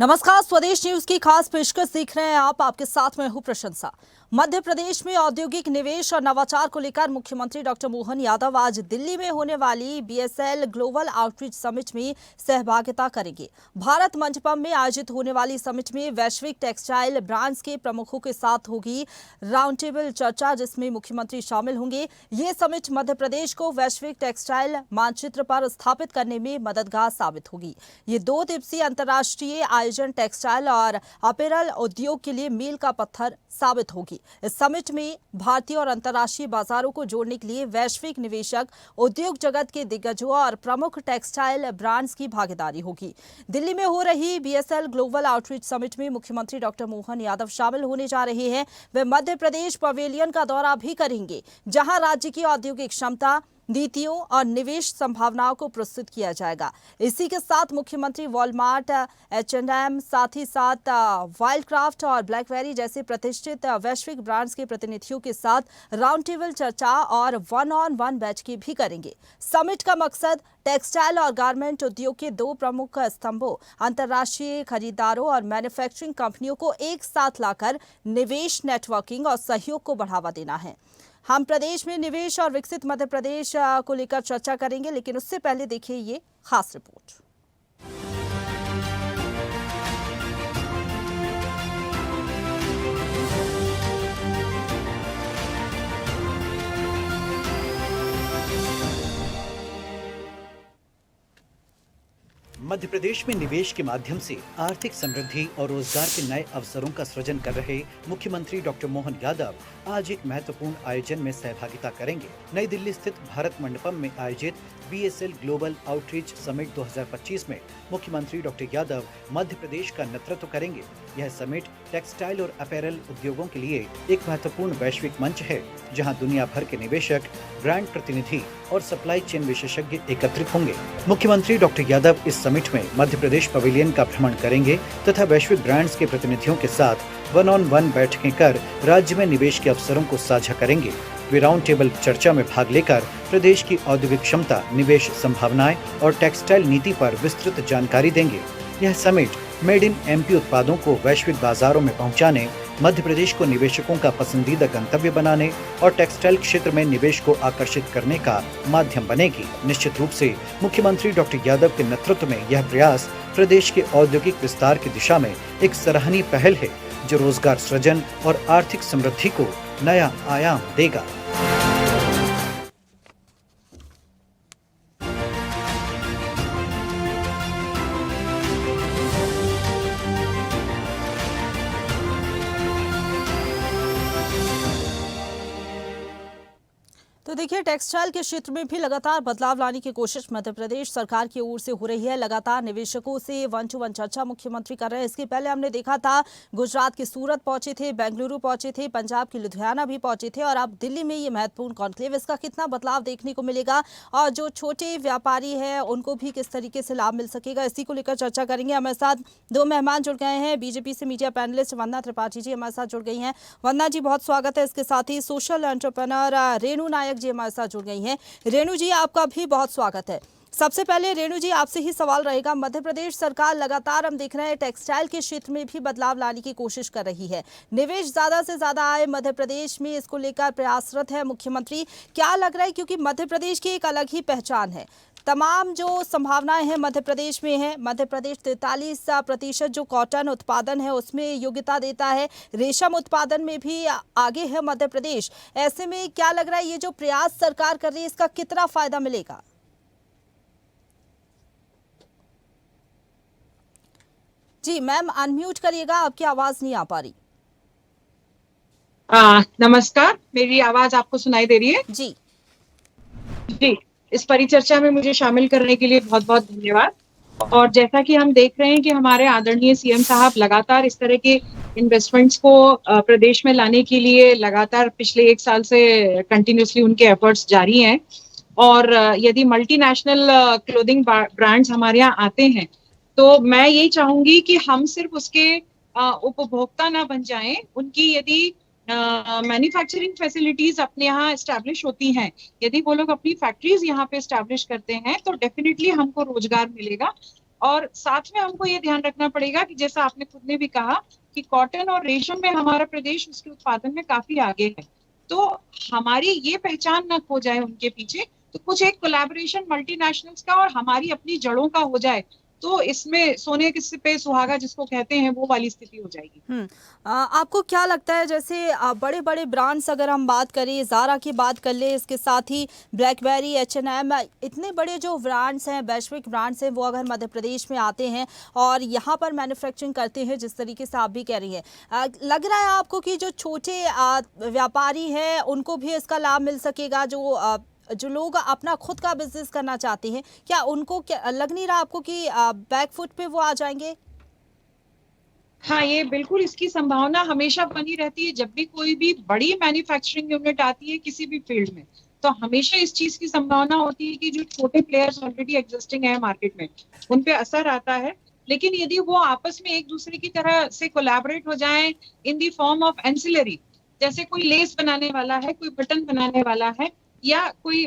नमस्कार, स्वदेश न्यूज की खास पेशकश देख रहे हैं आप। आपके साथ में हूं प्रशंसा। मध्य प्रदेश में औद्योगिक निवेश और नवाचार को लेकर मुख्यमंत्री डॉक्टर मोहन यादव आज दिल्ली में होने वाली बीएसएल ग्लोबल आउटरीच समिट में सहभागिता करेंगे। भारत मंडपम में आयोजित होने वाली समिट में वैश्विक टेक्सटाइल ब्रांड्स के प्रमुखों के साथ होगी राउंड टेबल चर्चा, जिसमें मुख्यमंत्री शामिल होंगे। ये समिट मध्य प्रदेश को वैश्विक टेक्सटाइल मानचित्र पर स्थापित करने में मददगार साबित होगी। ये 2 दिवसीय अंतर्राष्ट्रीय आयोजन टेक्सटाइल और अपैरल उद्योग के लिए मील का पत्थर साबित होगी। इस समिट में भारतीय और अंतर्राष्ट्रीय बाजारों को जोड़ने के लिए वैश्विक निवेशक, उद्योग जगत के दिग्गजों और प्रमुख टेक्सटाइल ब्रांड्स की भागीदारी होगी। दिल्ली में हो रही बीएसएल ग्लोबल आउटरीच समिट में मुख्यमंत्री डॉक्टर मोहन यादव शामिल होने जा रहे हैं। वे मध्य प्रदेश पवेलियन का दौरा भी करेंगे, जहां राज्य की औद्योगिक क्षमता, नीतियों और निवेश संभावनाओं को प्रस्तुत किया जाएगा। इसी के साथ मुख्यमंत्री वॉलमार्ट, H&M, साथ ही साथ वाइल्डक्राफ्ट और ब्लैकबेरी जैसे प्रतिष्ठित वैश्विक ब्रांड्स के प्रतिनिधियों के साथ राउंड टेबल चर्चा और वन-ऑन-वन बैठकें भी करेंगे। समिट का मकसद टेक्सटाइल और गारमेंट उद्योग के 2 प्रमुख स्तंभों, अंतर्राष्ट्रीय खरीदारों और मैन्युफैक्चरिंग कंपनियों को एक साथ लाकर निवेश, नेटवर्किंग और सहयोग को बढ़ावा देना है। हम प्रदेश में निवेश और विकसित मध्य प्रदेश को लेकर चर्चा करेंगे, लेकिन उससे पहले देखिए ये खास रिपोर्ट। मध्य प्रदेश में निवेश के माध्यम से आर्थिक समृद्धि और रोजगार के नए अवसरों का सृजन कर रहे मुख्यमंत्री डॉक्टर मोहन यादव आज एक महत्वपूर्ण आयोजन में सहभागिता करेंगे। नई दिल्ली स्थित भारत मंडपम में आयोजित बीएसएल ग्लोबल आउटरीच समिट 2025 में मुख्यमंत्री डॉक्टर यादव मध्य प्रदेश का नेतृत्व करेंगे। यह समिट टेक्सटाइल और अपैरल उद्योगों के लिए एक महत्वपूर्ण वैश्विक मंच है, जहां दुनिया भर के निवेशक, ब्रांड प्रतिनिधि और सप्लाई चेन विशेषज्ञ एकत्रित होंगे। मुख्यमंत्री डॉक्टर यादव इस समिट में मध्य प्रदेश पवेलियन का भ्रमण करेंगे तथा वैश्विक ब्रांड्स के प्रतिनिधियों के साथ वन-ऑन-वन बैठकें कर राज्य में निवेश के अवसरों को साझा करेंगे। वे राउंड टेबल चर्चा में भाग लेकर प्रदेश की औद्योगिक क्षमता, निवेश संभावनाएं और टेक्सटाइल नीति पर विस्तृत जानकारी देंगे। यह समिट मेड इन एमपी उत्पादों को वैश्विक बाजारों में पहुंचाने, मध्य प्रदेश को निवेशकों का पसंदीदा गंतव्य बनाने और टेक्सटाइल क्षेत्र में निवेश को आकर्षित करने का माध्यम बनेगी। निश्चित रूप से मुख्यमंत्री डॉक्टर यादव के नेतृत्व में यह प्रयास प्रदेश के औद्योगिक विस्तार की दिशा में एक सराहनीय पहल है, जो रोजगार सृजन और आर्थिक समृद्धि को नया आयाम देगा। तो देखिए, टेक्सटाइल के क्षेत्र में भी लगातार बदलाव लाने की कोशिश मध्य प्रदेश सरकार की ओर से हो रही है। लगातार निवेशकों से 1-to-1 चर्चा मुख्यमंत्री कर रहे हैं। इसके पहले हमने देखा था गुजरात के सूरत पहुंचे थे, बेंगलुरु पहुंचे थे, पंजाब की लुधियाना भी पहुंचे थे और अब दिल्ली में ये महत्वपूर्ण कॉन्क्लेव। इसका कितना बदलाव देखने को मिलेगा और जो छोटे व्यापारी हैं उनको भी किस तरीके से लाभ मिल सकेगा, इसी को लेकर चर्चा करेंगे। हमारे साथ 2 मेहमान जुड़ गए हैं। बीजेपी से मीडिया पैनलिस्ट वंदना त्रिपाठी जी हमारे साथ जुड़ गई हैं। वंदना जी, बहुत स्वागत है। इसके साथ ही सोशल एंटरप्रेन्योर रेणु नायक जी हमारे साथ जुड़ गई हैं। रेणु जी, आपका भी बहुत स्वागत है। सबसे पहले रेणु जी, आपसे ही सवाल रहेगा। मध्य प्रदेश सरकार लगातार हम देख रहे हैं टेक्सटाइल के क्षेत्र में भी बदलाव लाने की कोशिश कर रही है। निवेश ज्यादा से ज्यादा आए मध्य प्रदेश में, इसको लेकर प्रयासरत है मुख्यमंत्री। क्या लग रहा है, क्योंकि मध्य प्रदेश की एक अलग ही पहचान है, तमाम जो संभावनाएं हैं मध्य प्रदेश में है। मध्य प्रदेश 43% जो कॉटन उत्पादन है उसमें योग्यता देता है, रेशम उत्पादन में भी आगे है मध्य प्रदेश। ऐसे में क्या लग रहा है, ये जो प्रयास सरकार कर रही है इसका कितना फायदा मिलेगा? जी मैम, अनम्यूट करिएगा, आपकी आवाज नहीं आ पा रही। नमस्कार, मेरी आवाज आपको सुनाई दे रही है? जी जी, इस परिचर्चा में मुझे शामिल करने के लिए बहुत बहुत धन्यवाद। और जैसा कि हम देख रहे हैं कि हमारे आदरणीय सीएम साहब लगातार इस तरह के इन्वेस्टमेंट्स को प्रदेश में लाने के लिए लगातार पिछले 1 साल से कंटिन्यूसली उनके एफर्ट्स जारी हैं। और यदि मल्टीनेशनल क्लोथिंग ब्रांड्स हमारे यहाँ आते हैं तो मैं यही चाहूंगी कि हम सिर्फ उसके उपभोक्ता ना बन जाएं। उनकी यदि मैन्युफैक्चरिंग फैसिलिटीज अपने यहाँ एस्टैब्लिश होती हैं, यदि वो लोग अपनी फैक्ट्रीज यहाँ पे एस्टैब्लिश करते हैं तो डेफिनेटली हमको रोजगार मिलेगा। और साथ में हमको ये ध्यान रखना पड़ेगा कि जैसा आपने खुद ने भी कहा कि कॉटन और रेशम में हमारा प्रदेश उसके उत्पादन में काफी आगे है। तो हमारी ये पहचान न खो जाए उनके पीछे, तो कुछ एक कोलैबोरेशन मल्टीनेशनल्स का और हमारी अपनी जड़ों का हो जाए, तो इसमें सोने किस पे सुहागा जिसको कहते हैं वो वाली स्थिति हो जाएगी। आपको क्या लगता है, जैसे बड़े बड़े ब्रांड्स अगर हम बात करें, ज़ारा की बात कर ले, इसके साथ ही ब्लैकबेरी, H&M, इतने बड़े जो ब्रांड्स हैं, वैश्विक ब्रांड्स हैं, वो अगर मध्य प्रदेश में आते हैं और यहाँ पर मैन्युफैक्चरिंग करते हैं जिस तरीके से आप भी कह रही हैं, लग रहा है आपको कि जो छोटे व्यापारी हैं उनको भी इसका लाभ मिल सकेगा? जो लोग अपना खुद का बिजनेस करना चाहते हैं, क्या उनको क्या लग नहीं रहा आपको कि बैक फुट पे वो आ जाएंगे? हाँ, ये बिल्कुल इसकी संभावना हमेशा बनी रहती है। जब भी कोई भी बड़ी मैन्युफैक्चरिंग यूनिट आती है किसी भी फील्ड में, तो हमेशा इस चीज की संभावना होती है कि जो छोटे प्लेयर्स ऑलरेडी एग्जिस्टिंग है मार्केट में, उन पे असर आता है। लेकिन यदि वो आपस में एक दूसरे की तरह से कोलैबोरेट हो जाएं इन दी फॉर्म ऑफ एंसिलरी, जैसे कोई लेस बनाने वाला है, कोई बटन बनाने वाला है, या कोई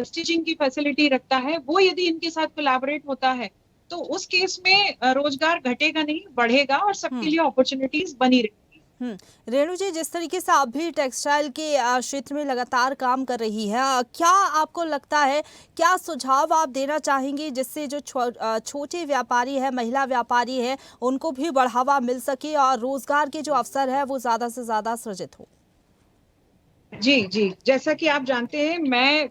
स्टिचिंग की फैसिलिटी रखता है, वो यदि इनके साथ कोलैबोरेट होता है, तो उस केस में रोजगार घटेगा नहीं, बढ़ेगा और सबके लिए अपॉर्चुनिटीज बनी रहेगी। रेणु जी, जिस तरीके से आप भी टेक्सटाइल के क्षेत्र में लगातार काम कर रही है, क्या आपको लगता है, क्या सुझाव आप देना चाहेंगी जिससे जो छोटे व्यापारी है, महिला व्यापारी है, उनको भी बढ़ावा मिल सके और रोजगार के जो अवसर है वो ज्यादा से ज्यादा सृजित हो? जी जी, जैसा कि आप जानते हैं, मैं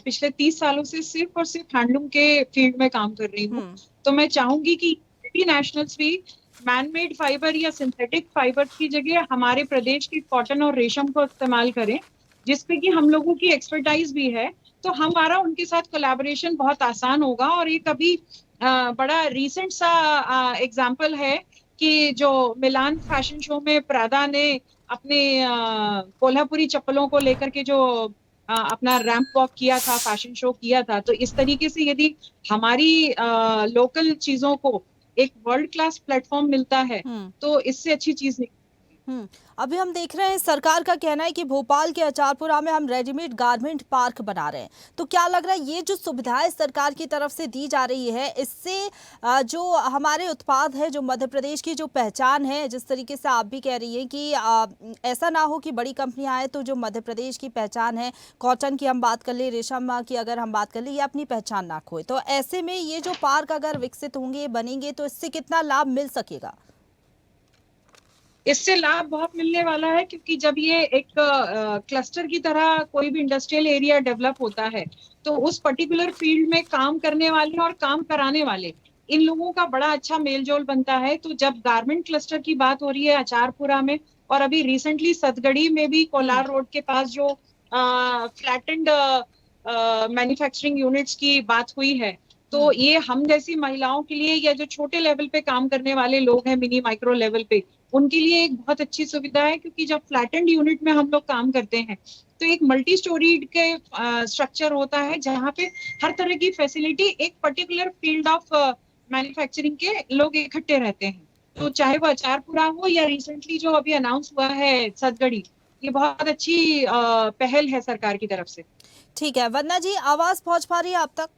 पिछले 30 सालों से सिर्फ और सिर्फ हैंडलूम के फील्ड में काम कर रही हूँ। तो मैं चाहूंगी कि मल्टीनेशनल्स भी मैनमेड फाइबर या सिंथेटिक फाइबर की जगह हमारे प्रदेश की कॉटन और रेशम को इस्तेमाल करें, जिसपे कि हम लोगों की एक्सपर्टाइज भी है। तो हमारा उनके साथ कोलैबोरेशन बहुत आसान होगा। और ये कभी बड़ा रीसेंट सा एग्जाम्पल है कि जो मिलान फैशन शो में प्रादा ने अपने कोल्हापुरी चप्पलों को लेकर के जो अपना रैंप वॉक किया था, फैशन शो किया था, तो इस तरीके से यदि हमारी लोकल चीजों को एक वर्ल्ड क्लास प्लेटफॉर्म मिलता है, तो इससे अच्छी चीज नहीं। अभी हम देख रहे हैं, सरकार का कहना है कि भोपाल के अचारपुरा में हम रेडीमेड गारमेंट पार्क बना रहे हैं। तो क्या लग रहा है, ये जो सुविधाएं सरकार की तरफ से दी जा रही है, इससे जो हमारे उत्पाद है, जो मध्य प्रदेश की जो पहचान है, जिस तरीके से आप भी कह रही हैं कि ऐसा ना हो कि बड़ी कंपनियां आए तो जो मध्य प्रदेश की पहचान है, कॉटन की हम बात कर ले, रेशम की अगर हम बात कर ले, ये अपनी पहचान ना खोए। तो ऐसे में ये जो पार्क अगर विकसित होंगे, बनेंगे, तो इससे कितना लाभ मिल सकेगा? इससे लाभ बहुत मिलने वाला है, क्योंकि जब ये एक क्लस्टर की तरह कोई भी इंडस्ट्रियल एरिया डेवलप होता है, तो उस पर्टिकुलर फील्ड में काम करने वाले और काम कराने वाले, इन लोगों का बड़ा अच्छा मेलजोल बनता है। तो जब गारमेंट क्लस्टर की बात हो रही है अचारपुरा में, और अभी रिसेंटली सतगड़ी में भी कोलार रोड के पास जो फ्लैटेंड मैन्युफैक्चरिंग यूनिट्स की बात हुई है, तो ये हम जैसी महिलाओं के लिए, या जो छोटे लेवल पे काम करने वाले लोग हैं, मिनी माइक्रो लेवल पे, उनके लिए एक बहुत अच्छी सुविधा है। क्योंकि जब फ्लैटेंड यूनिट में हम लोग काम करते हैं, तो एक मल्टी स्टोरीड के स्ट्रक्चर होता है, जहाँ पे हर तरह की फैसिलिटी एक पर्टिकुलर फील्ड ऑफ मैन्युफैक्चरिंग के लोग इकट्ठे रहते हैं। तो चाहे वो अचारपुरा हो या रिसेंटली जो अभी अनाउंस हुआ है सतगड़ी, ये बहुत अच्छी पहल है सरकार की तरफ से। ठीक है, वंदना जी, आवाज पहुंच पा रही है आप तक?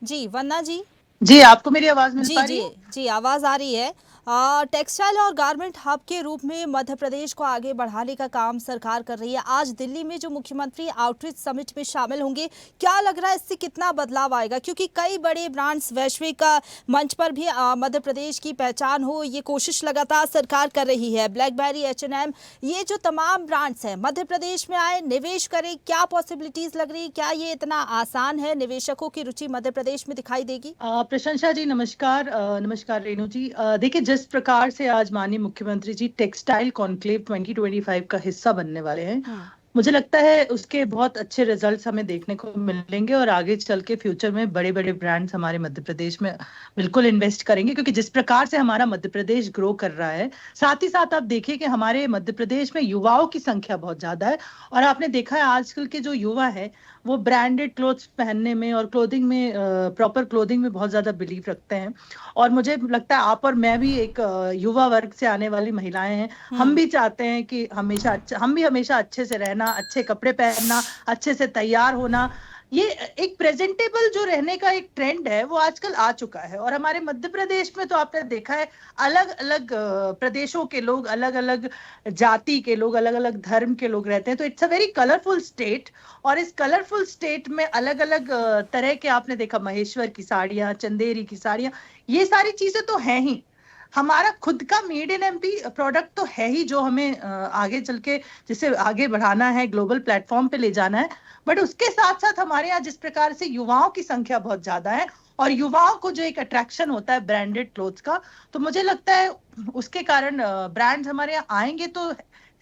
जी वंदना जी। जी, आपको मेरी आवाज मिल पा रही है? जी, आवाज आ रही है। टेक्सटाइल और गारमेंट हब के रूप में मध्य प्रदेश को आगे बढ़ाने का काम सरकार कर रही है। आज दिल्ली में जो मुख्यमंत्री आउटरीच समिट में शामिल होंगे, क्या लग रहा है इससे कितना बदलाव आएगा? क्योंकि कई बड़े ब्रांड्स वैश्विक मंच पर भी मध्य प्रदेश की पहचान हो, ये कोशिश लगातार सरकार कर रही है। ब्लैकबेरी, H&M, ये जो तमाम ब्रांड्स हैं, मध्य प्रदेश में आए, निवेश करें, क्या पॉसिबिलिटीज लग रही? क्या ये इतना आसान है? निवेशकों की रुचि मध्य प्रदेश में दिखाई देगी? प्रशंसा जी, नमस्कार। नमस्कार रेणु जी। देखिए, जिस प्रकार से आज माननीय मुख्यमंत्री जी टेक्सटाइल कॉन्क्लेव 2025 का हिस्सा बनने वाले हैं, मुझे लगता है उसके बहुत अच्छे रिजल्ट्स हमें देखने को मिलेंगे और आगे चल के फ्यूचर में बड़े बड़े ब्रांड्स हमारे मध्य प्रदेश में बिल्कुल इन्वेस्ट करेंगे। क्योंकि जिस प्रकार से हमारा मध्य प्रदेश ग्रो कर रहा है, साथ ही साथ आप देखिए कि हमारे मध्य प्रदेश में युवाओं की संख्या बहुत ज्यादा है। और आपने देखा है आजकल के जो युवा है, वो ब्रांडेड क्लोथ्स पहनने में और क्लोथिंग में, प्रॉपर क्लोथिंग में बहुत ज्यादा बिलीव रखते हैं। और मुझे लगता है आप और मैं भी एक युवा वर्ग से आने वाली महिलाएं हैं। हम भी चाहते हैं कि हम भी हमेशा अच्छे से रहना, अच्छे कपड़े पहनना, अच्छे से तैयार होना, ये एक प्रेजेंटेबल जो रहने का एक ट्रेंड है वो आजकल आ चुका है। और हमारे मध्य प्रदेश में तो आपने देखा है अलग अलग प्रदेशों के लोग, अलग अलग जाति के लोग, अलग अलग धर्म के लोग रहते हैं, तो it's a very colourful state. और इस कलरफुल स्टेट में अलग अलग तरह के आपने देखा महेश्वर की साड़ियां, चंदेरी की साड़ियां, ये सारी चीजें तो हैं ही। हमारा खुद का मेड इन एमपी प्रोडक्ट तो है ही, जो हमें आगे चल के जिसे आगे बढ़ाना है, ग्लोबल प्लेटफॉर्म पे ले जाना है। बट उसके साथ साथ हमारे यहाँ जिस प्रकार से युवाओं की संख्या बहुत ज्यादा है, और युवाओं को जो एक अट्रैक्शन होता है ब्रांडेड क्लोथ्स का, तो मुझे लगता है उसके कारण ब्रांड्स हमारे यहाँ आएंगे तो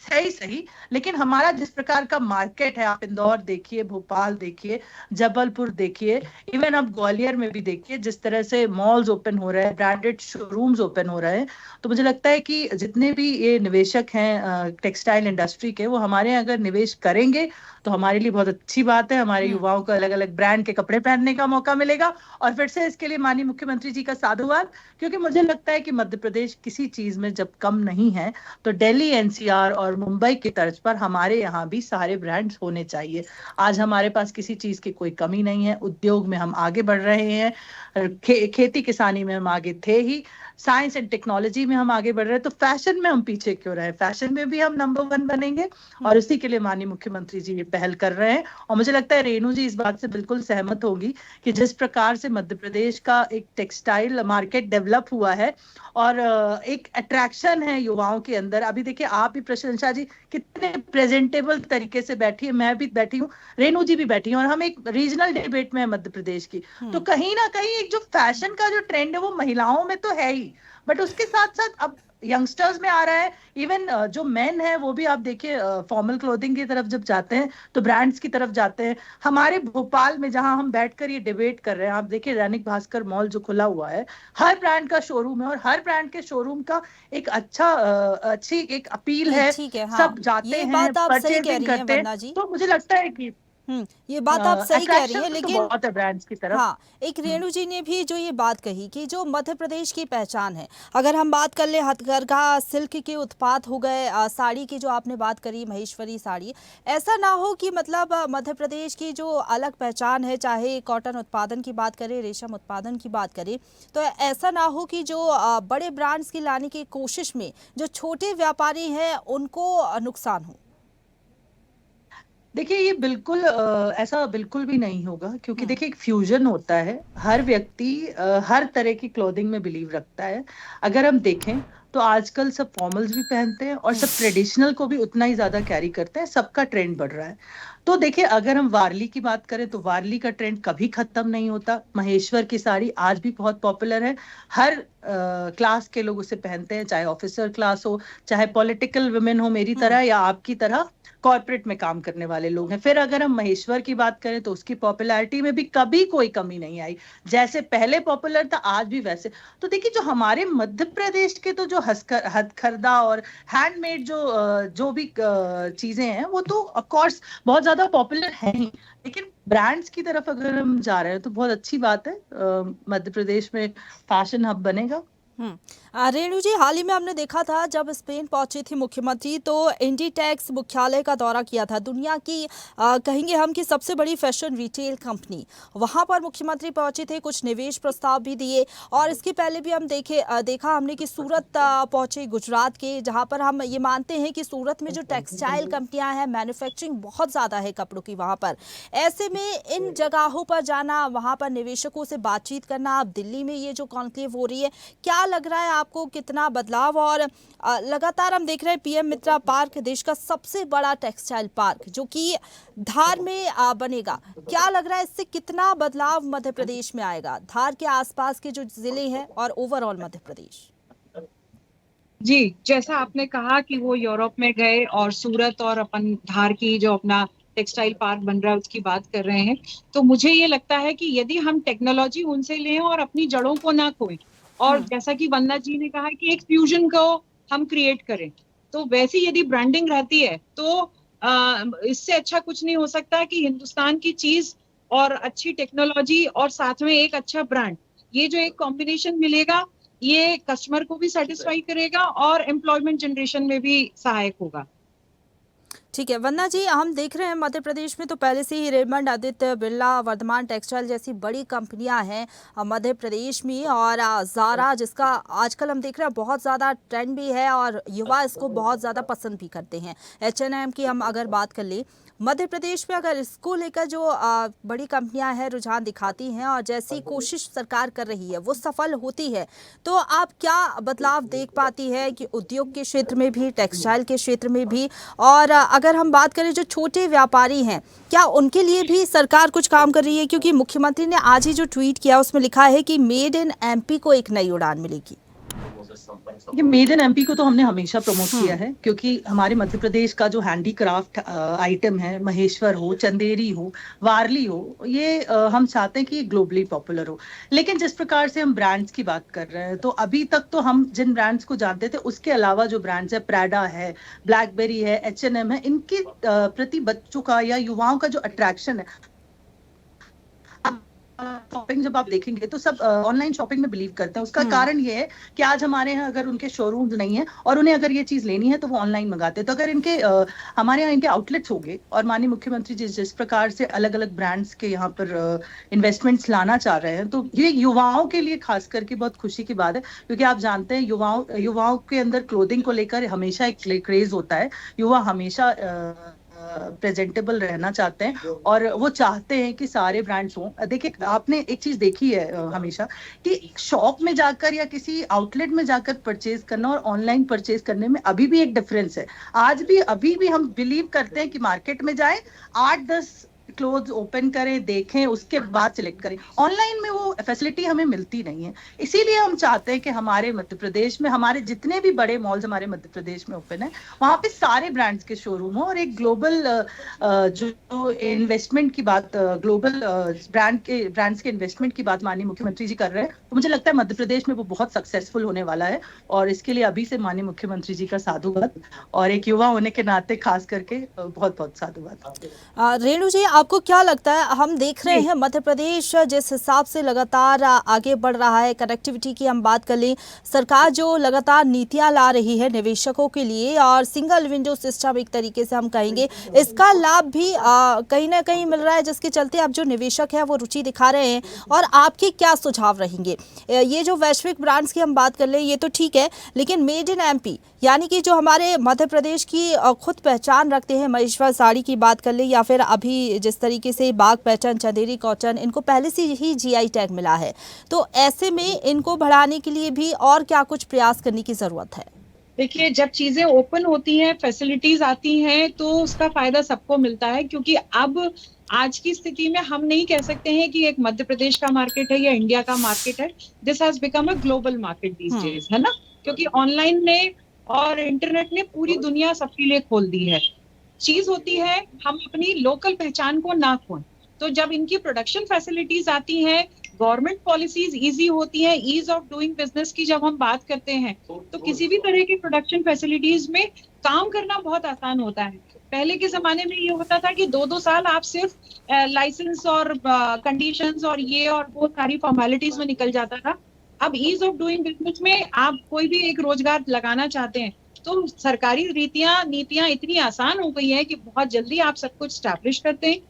सही सही। लेकिन हमारा जिस प्रकार का मार्केट है, आप इंदौर देखिए, भोपाल देखिए, जबलपुर देखिए, इवन आप ग्वालियर में भी देखिए, जिस तरह से मॉल्स ओपन हो रहे हैं, ब्रांडेड शोरूम्स ओपन हो रहे हैं, तो मुझे लगता है कि जितने भी ये निवेशक हैं टेक्सटाइल इंडस्ट्री के, वो हमारे यहाँ अगर निवेश करेंगे तो हमारे लिए बहुत अच्छी बात है। हमारे युवाओं को अलग अलग ब्रांड के कपड़े पहनने का मौका मिलेगा। और फिर से इसके लिए माननीय मुख्यमंत्री जी का साधुवाद, क्योंकि मुझे लगता है कि मध्य प्रदेश किसी चीज में जब कम नहीं है तो दिल्ली, एनसीआर और मुंबई की तर्ज पर हमारे यहाँ भी सारे ब्रांड्स होने चाहिए। आज हमारे पास किसी चीज की कोई कमी नहीं है। उद्योग में हम आगे बढ़ रहे हैं, खेती किसानी में हम आगे थे ही, साइंस एंड टेक्नोलॉजी में हम आगे बढ़ रहे हैं, तो फैशन में हम पीछे क्यों रहे? फैशन में भी हम नंबर 1 बनेंगे। और इसी के लिए माननीय मुख्यमंत्री जी ये पहल कर रहे हैं। और मुझे लगता है रेणु जी इस बात से बिल्कुल सहमत होगी कि जिस प्रकार से मध्य प्रदेश का एक टेक्सटाइल मार्केट डेवलप हुआ है और एक अट्रैक्शन है युवाओं के अंदर। अभी देखिए, आप भी प्रशंसा जी कितने प्रेजेंटेबल तरीके से बैठी है, मैं भी बैठी हूँ, रेणु जी भी बैठी है, और हम एक रीजनल डिबेट में है मध्य प्रदेश की। तो कहीं ना कहीं एक जो फैशन का जो ट्रेंड है वो महिलाओं में तो है ही, बट उसके साथ साथ अब यंगस्टर्स में आ रहा है। इवन जो मेन है वो भी आप देखिए फॉर्मल क्लोथिंग की तरफ जब जाते हैं तो ब्रांड्स की तरफ जाते हैं। हमारे भोपाल में जहां हम बैठकर ये डिबेट कर रहे हैं, आप देखिए दैनिक भास्कर मॉल जो खुला हुआ है, हर ब्रांड का शोरूम है, और हर ब्रांड के शोरूम का एक अच्छी एक अपील है। ठीक है, हाँ, सब जाते ये हैं, बात आप सही कह परचेजिंग रही हैं करते हैं, वंदना जी। तो मुझे लगता है कि ये बात आप सही कह रही अट्रैक्शन हैं, तो लेकिन बहुत है ब्रांड्स की तरफ। हाँ, एक रेणु जी ने भी जो ये बात कही कि जो मध्य प्रदेश की पहचान है, अगर हम बात कर ले हथकरघा सिल्क के उत्पाद हो गए, साड़ी की जो आपने बात करी महेश्वरी साड़ी, ऐसा ना हो कि मतलब मध्य प्रदेश की जो अलग पहचान है, चाहे कॉटन उत्पादन की बात करें, रेशम उत्पादन की बात करें, तो ऐसा ना हो कि जो बड़े ब्रांड्स की लाने की कोशिश में जो छोटे व्यापारी हैं उनको नुकसान हो। देखिए, ये बिल्कुल ऐसा बिल्कुल भी नहीं होगा, क्योंकि देखिए एक फ्यूजन होता है। हर व्यक्ति हर तरह की क्लोथिंग में बिलीव रखता है। अगर हम देखें तो आजकल सब फॉर्मल्स भी पहनते हैं और सब ट्रेडिशनल को भी उतना ही ज्यादा कैरी करते हैं। सबका ट्रेंड बढ़ रहा है। तो देखिए, अगर हम वारली की बात करें तो वारली का ट्रेंड कभी खत्म नहीं होता। महेश्वर की साड़ी आज भी बहुत पॉपुलर है। हर क्लास के लोग उसे पहनते हैं, चाहे ऑफिसर क्लास हो, चाहे पॉलिटिकल वुमेन हो मेरी तरह, या आपकी तरह कॉर्पोरेट में काम करने वाले लोग हैं। फिर अगर हम महेश्वर की बात करें तो उसकी पॉपुलैरिटी में भी कभी कोई कमी नहीं आई। जैसे पहले पॉपुलर था, आज भी वैसे। तो देखिए, जो हमारे मध्य प्रदेश के तो जो हथकरघा और हैंडमेड जो भी चीजें हैं, वो तो ऑफ कोर्स बहुत ज्यादा पॉपुलर है ही। लेकिन ब्रांड्स की तरफ अगर हम जा रहे हैं तो बहुत अच्छी बात है। मध्य प्रदेश में फैशन हब बनेगा। रेणु जी, हाल ही में हमने देखा था जब स्पेन पहुंची थी मुख्यमंत्री, तो इंडीटेक्स मुख्यालय का दौरा किया था, दुनिया की कहेंगे हम कि सबसे बड़ी फैशन रिटेल कंपनी, वहां पर मुख्यमंत्री पहुंचे थे, कुछ निवेश प्रस्ताव भी दिए। और इसके पहले भी हम देखा हमने कि सूरत पहुंचे गुजरात के, जहां पर हम ये मानते हैं कि सूरत में जो टेक्सटाइल कंपनियां हैं, मैन्युफैक्चरिंग बहुत ज़्यादा है कपड़ों की वहाँ पर। ऐसे में इन जगहों पर जाना, वहाँ पर निवेशकों से बातचीत करना, अब दिल्ली में ये जो कॉन्क्लेव हो रही है, क्या लग रहा है आपको, कितना बदलाव? और लगातार हम देख रहे हैं पीएम मित्रा पार्क देश का सबसे बड़ा टेक्सटाइल पार्क जो कि धार में बनेगा, क्या लग रहा है इससे कितना बदलाव मध्य प्रदेश में आएगा, धार के आसपास के जो जिले हैं और ओवरऑल मध्य प्रदेश? जी, जैसा आपने कहा कि वो यूरोप में गए और सूरत और अपन धार की जो अपना टेक्सटाइल पार्क बन रहा है उसकी बात कर रहे हैं, तो मुझे ये लगता है कि यदि हम टेक्नोलॉजी उनसे लें और अपनी जड़ों को ना खोएं, और जैसा कि वंदना जी ने कहा कि एक फ्यूजन को हम क्रिएट करें, तो वैसी यदि ब्रांडिंग रहती है तो इससे अच्छा कुछ नहीं हो सकता कि हिंदुस्तान की चीज और अच्छी टेक्नोलॉजी और साथ में एक अच्छा ब्रांड, ये जो एक कॉम्बिनेशन मिलेगा, ये कस्टमर को भी सेटिस्फाई करेगा और एम्प्लॉयमेंट जनरेशन में भी सहायक होगा। ठीक है वंदना जी, हम देख रहे हैं मध्य प्रदेश में तो पहले से ही रेमंड, आदित्य बिरला, वर्धमान टेक्सटाइल जैसी बड़ी कंपनियां हैं मध्य प्रदेश में, और जारा जिसका आजकल हम देख रहे हैं बहुत ज़्यादा ट्रेंड भी है और युवा इसको बहुत ज़्यादा पसंद भी करते हैं। H&M की हम अगर बात कर ले, मध्य प्रदेश में अगर इसको लेकर जो बड़ी कंपनियां हैं रुझान दिखाती हैं और जैसी कोशिश सरकार कर रही है वो सफल होती है, तो आप क्या बदलाव देख पाती है कि उद्योग के क्षेत्र में भी, टेक्सटाइल के क्षेत्र में भी, और अगर हम बात करें जो छोटे व्यापारी हैं, क्या उनके लिए भी सरकार कुछ काम कर रही है? क्योंकि मुख्यमंत्री ने आज ही जो ट्वीट किया उसमें लिखा है कि मेड इन एमपी को एक नई उड़ान मिलेगी। ये मेड इन एमपी को तो हमने हमेशा प्रमोट किया है, क्योंकि हमारे मध्य प्रदेश का जो हैंडीक्राफ्ट आइटम है, महेश्वर हो, चंदेरी हो, वारली हो, ये हम चाहते हैं कि ये ग्लोबली पॉपुलर हो। लेकिन जिस प्रकार से हम ब्रांड्स की बात कर रहे हैं, तो अभी तक तो हम जिन ब्रांड्स को जानते थे उसके अलावा जो ब्रांड्स है, प्राडा है, ब्लैकबेरी है, H&M है, इनके प्रति बच्चों का या युवाओं का जो अट्रैक्शन है, शॉपिंग जब आप देखेंगे तो सब ऑनलाइन शॉपिंग में बिलीव करते हैं। उसका कारण ये है कि आज हमारे यहाँ अगर उनके शोरूम्स नहीं है और उन्हें अगर ये चीज लेनी है तो वो ऑनलाइन मंगाते हैं। तो अगर इनके हमारे यहाँ इनके आउटलेट्स होंगे और माननीय मुख्यमंत्री जी जिस प्रकार से अलग अलग ब्रांड्स के यहाँ पर इन्वेस्टमेंट्स लाना चाह रहे हैं, तो ये युवाओं के लिए खास करके बहुत खुशी की बात है, क्योंकि आप जानते हैं युवाओं के अंदर क्लोथिंग को लेकर हमेशा एक क्रेज होता है। युवा हमेशा प्रेजेंटेबल रहना चाहते हैं और वो चाहते हैं कि सारे ब्रांड्स हों। देखिए, आपने एक चीज देखी है हमेशा कि शॉप में जाकर या किसी आउटलेट में जाकर परचेज करना और ऑनलाइन परचेज करने में अभी भी एक डिफरेंस है। अभी भी हम बिलीव करते हैं कि मार्केट में जाएं, 8-10 क्लोथ्स ओपन करें, देखें, उसके बाद सिलेक्ट करें। ऑनलाइन में वो फैसिलिटी हमें मिलती नहीं है। इसीलिए हम चाहते हैं कि हमारे मध्य प्रदेश में हमारे जितने भी बड़े मॉल्स हमारे मध्य प्रदेश में ओपन है, वहां पे सारे ब्रांड्स के शोरूम हो और एक ग्लोबल जो इन्वेस्टमेंट की बात, ग्लोबल ब्रांड्स के इन्वेस्टमेंट की बात माननीय मुख्यमंत्री जी कर रहे हैं, तो मुझे लगता है मध्य प्रदेश में वो बहुत सक्सेसफुल होने वाला है। और इसके लिए अभी से माननीय मुख्यमंत्री जी का साधुवाद, और एक युवा होने के नाते खास करके बहुत बहुत साधुवाद। रेणु जी, आपको क्या लगता है, हम देख रहे हैं मध्य प्रदेश जिस हिसाब से लगातार आगे बढ़ रहा है, कनेक्टिविटी की हम बात कर लें, सरकार जो लगातार नीतियां ला रही है निवेशकों के लिए और सिंगल विंडो सिस्टम एक तरीके से हम कहेंगे, इसका लाभ भी कहीं ना कहीं मिल रहा है, जिसके चलते अब जो निवेशक है वो रुचि दिखा रहे हैं। और आपके क्या सुझाव रहेंगे? ये जो वैश्विक ब्रांड्स की हम बात कर लें ये तो ठीक है, लेकिन मेड इन एमपी यानी कि जो हमारे मध्य प्रदेश की खुद पहचान रखते हैं, महेश्वर साड़ी की बात कर ले या फिर अभी जिस तरीके से बाग पैटर्न, चंदेरी कॉटन, इनको पहले से ही जीआई टैग मिला है, तो ऐसे में इनको बढ़ाने के लिए भी और क्या कुछ प्रयास करने की जरूरत है? देखिए, जब चीजें ओपन होती हैं, फैसिलिटीज आती हैं, तो उसका फायदा सबको मिलता है। क्योंकि अब आज की स्थिति में हम नहीं कह सकते हैं कि एक मध्य प्रदेश का मार्केट है या इंडिया का मार्केट है। This has become a global market these days, है ना? क्योंकि ऑनलाइन ने और इंटरनेट ने पूरी दुनिया सबके लिए खोल दी है। चीज होती है हम अपनी लोकल पहचान को ना खोएं। तो जब इनकी प्रोडक्शन फैसिलिटीज आती हैं, गवर्नमेंट पॉलिसीज इजी होती हैं, ईज ऑफ डूइंग बिजनेस की जब हम बात करते हैं, तो किसी भी तरह की प्रोडक्शन फैसिलिटीज में काम करना बहुत आसान होता है। पहले के जमाने में ये होता था कि 2-2 साल आप सिर्फ लाइसेंस और कंडीशंस और ये और वो सारी फॉर्मेलिटीज में निकल जाता था। अब ईज ऑफ डूइंग बिजनेस में आप कोई भी एक रोजगार लगाना चाहते हैं तो सरकारी नीतियां इतनी आसान हो गई है कि बहुत जल्दी आप सब कुछ स्टैब्लिश करते हैं।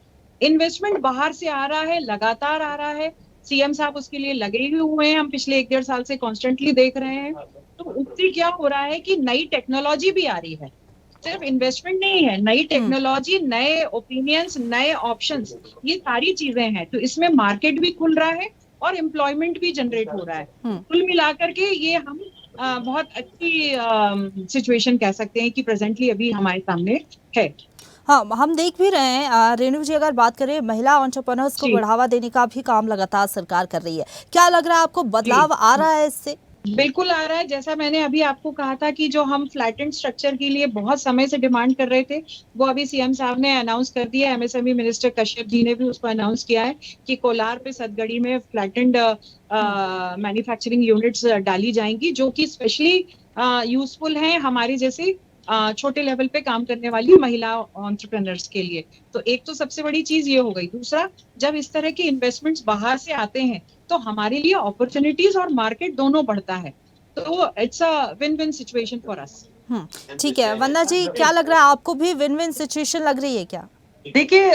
इन्वेस्टमेंट बाहर से आ रहा है, लगातार आ रहा है, सीएम साहब उसके लिए लगे हुए हैं, हम पिछले 1-1.5 साल से कॉन्स्टेंटली देख रहे हैं। तो उससे क्या हो रहा है कि नई टेक्नोलॉजी भी आ रही है, सिर्फ इन्वेस्टमेंट नहीं है, नई टेक्नोलॉजी, नए ओपिनियंस, नए ऑप्शंस, ये सारी चीजें हैं। तो इसमें मार्केट भी खुल रहा है और एम्प्लॉयमेंट भी जनरेट हो रहा है। कुल मिलाकर के ये हम बहुत अच्छी सिचुएशन कह सकते हैं कि प्रेजेंटली अभी हमारे सामने है। हाँ, हम देख भी रहे हैं रेणु जी, अगर बात करें महिला एंटरप्रेन्योर्स को बढ़ावा देने का भी काम लगातार सरकार कर रही है। क्या लग रहा है आपको, बदलाव आ रहा है इससे? बिल्कुल आ रहा है। जैसा मैंने अभी आपको कहा था कि जो हम फ्लैटेंड स्ट्रक्चर के लिए बहुत समय से डिमांड कर रहे थे, वो अभी सीएम साहब ने अनाउंस कर दिया। एमएसएमई मिनिस्टर कश्यप जी ने भी उसको अनाउंस किया है कि कोलार पे सतगड़ी में फ्लैटेंड मैन्युफैक्चरिंग यूनिट्स डाली जाएंगी, जो कि स्पेशली यूजफुल हैं हमारी जैसे छोटे लेवल पे काम करने वाली महिला एंटरप्रेन्योर्स के लिए। तो एक तो सबसे बड़ी चीज ये हो गई। दूसरा, जब इस तरह के इन्वेस्टमेंट्स बाहर से आते हैं तो हमारे लिए अपॉर्चुनिटीज और मार्केट दोनों बढ़ता है। तो it's a win win situation for us. ठीक है वंदना जी, क्या लग रहा है आपको भी विन विन सिचुएशन लग रही है क्या? देखिए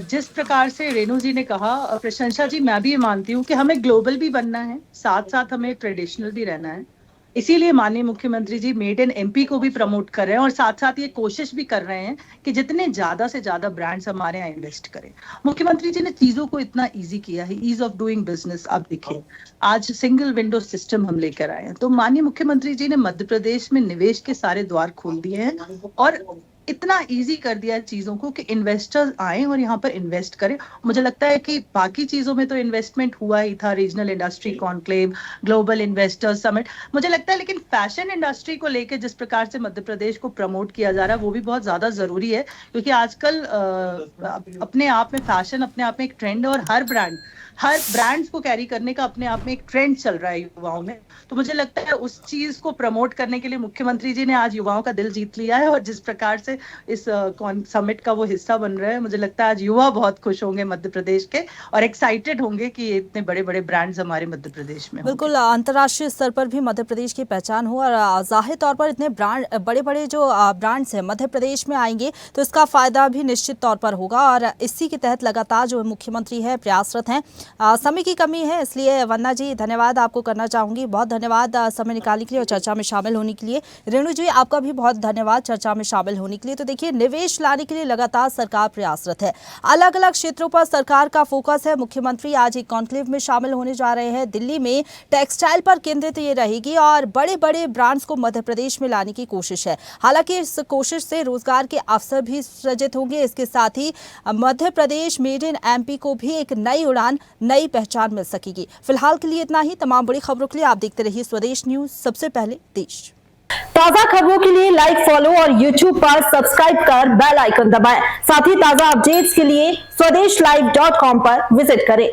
जिस प्रकार से रेणु जी ने कहा, प्रशंसा जी, मैं भी ये मानती हूँ कि हमें ग्लोबल भी बनना है, साथ साथ हमें ट्रेडिशनल भी रहना है। इसीलिए माननीय मुख्यमंत्री जी मेड इन एमपी को भी प्रमोट कर रहे हैं और साथ साथ ये कोशिश भी कर रहे हैं कि जितने ज्यादा से ज्यादा ब्रांड्स हमारे यहाँ इन्वेस्ट करें। मुख्यमंत्री जी ने चीजों को इतना इजी किया है, ईज ऑफ डूइंग बिजनेस। आप देखिए आज सिंगल विंडो सिस्टम हम लेकर आए हैं, तो माननीय मुख्यमंत्री जी ने मध्य प्रदेश में निवेश के सारे द्वार खोल दिए हैं और इतना इजी कर दिया है चीजों को कि इन्वेस्टर्स आए और यहाँ पर इन्वेस्ट करें। मुझे लगता है कि बाकी चीजों में तो इन्वेस्टमेंट हुआ ही था, regional industry conclave, global investors summit, मुझे लगता है, लेकिन फैशन इंडस्ट्री को लेकर जिस प्रकार से मध्य प्रदेश को प्रमोट किया जा रहा है वो भी बहुत ज्यादा जरूरी है, क्योंकि आजकल अपने आप में फैशन अपने आप में एक ट्रेंड है और हर ब्रांड्स को कैरी करने का अपने आप में एक ट्रेंड चल रहा है युवाओं में। तो मुझे लगता है उस चीज को प्रमोट करने के लिए मुख्यमंत्री जी ने आज युवाओं का दिल जीत लिया है और जिस प्रकार से इस समिट का वो हिस्सा बन रहे हैं, मुझे लगता है आज युवा बहुत खुश होंगे मध्य प्रदेश के और एक्साइटेड होंगे कि ये इतने बड़े बड़े ब्रांड्स हमारे मध्य प्रदेश में। बिल्कुल, अंतर्राष्ट्रीय स्तर पर भी मध्य प्रदेश की पहचान हो और जाहिर तौर पर इतने बड़े बड़े जो ब्रांड्स हैं मध्य प्रदेश में आएंगे तो इसका फायदा भी निश्चित तौर पर होगा और इसी के तहत लगातार जो मुख्यमंत्री है प्रयासरत हैं। समय की कमी है, इसलिए वंदना जी धन्यवाद आपको करना चाहूंगी, बहुत धन्यवाद समय निकालने के लिए और चर्चा में शामिल होने के लिए। रेणु जी आपका भी बहुत धन्यवाद चर्चा में शामिल होने के लिए। तो देखिए, निवेश लाने के लिए लगातार सरकार प्रयासरत है, अलग अलग क्षेत्रों पर सरकार का फोकस है। मुख्यमंत्री आज एक कॉन्क्लेव में शामिल होने जा रहे हैं दिल्ली में, टेक्सटाइल पर केंद्रित ये रहेगी और बड़े बड़े ब्रांड्स को मध्य प्रदेश में लाने की कोशिश है। हालांकि इस कोशिश से रोजगार के अवसर भी सृजित होंगे, इसके साथ ही Madhya Pradesh made in MP को भी एक नई उड़ान, नई पहचान मिल सकेगी। फिलहाल के लिए इतना ही। तमाम बड़ी खबरों के लिए आप देखते रहिए स्वदेश न्यूज, सबसे पहले देश। ताजा खबरों के लिए लाइक, फॉलो और YouTube पर सब्सक्राइब कर बेल आइकन दबाएं। साथ ही ताजा अपडेट्स के लिए स्वदेशलाइव.com पर विजिट करें।